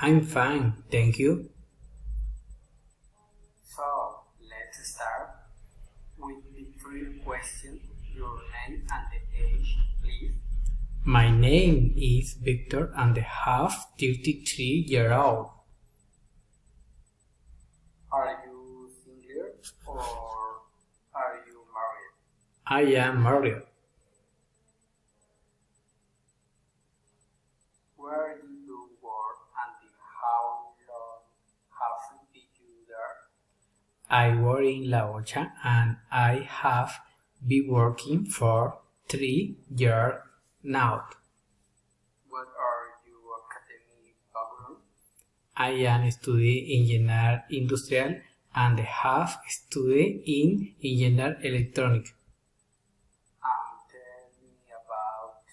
I'm fine, thank you. So let's start with the first question. Your name and the age, please. My name is Victor and I have 33-year-old. Are you single or are you married? I am married. Where do you work and how long have you there? I work in La Ocha and I have been working for 3 years now. What are your academic background? I am studying engineer industrial and have studied in engineer electronic. Tell me about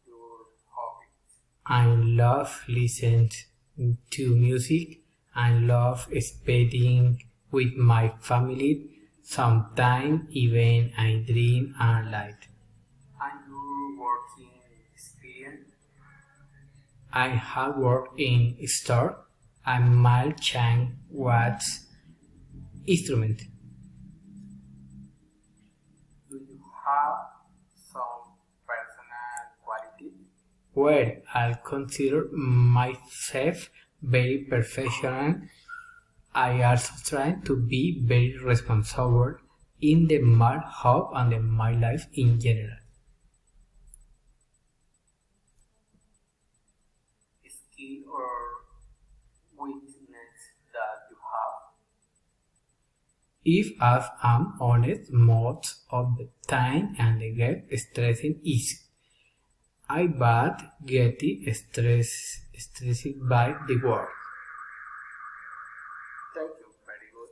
your hobbies. I love listening to music. I love spending with my family. Sometimes even I drink and light. And your working experience? I have worked in store and mild change watch instrument. Do you have some personal qualities? Well, I consider myself very professional. I also try to be very responsible in the my job and in my life in general. Skill or weakness that you have? If I am honest, most of the time and get stressing easy. I bad getting stressed by the work. Thank you, very good.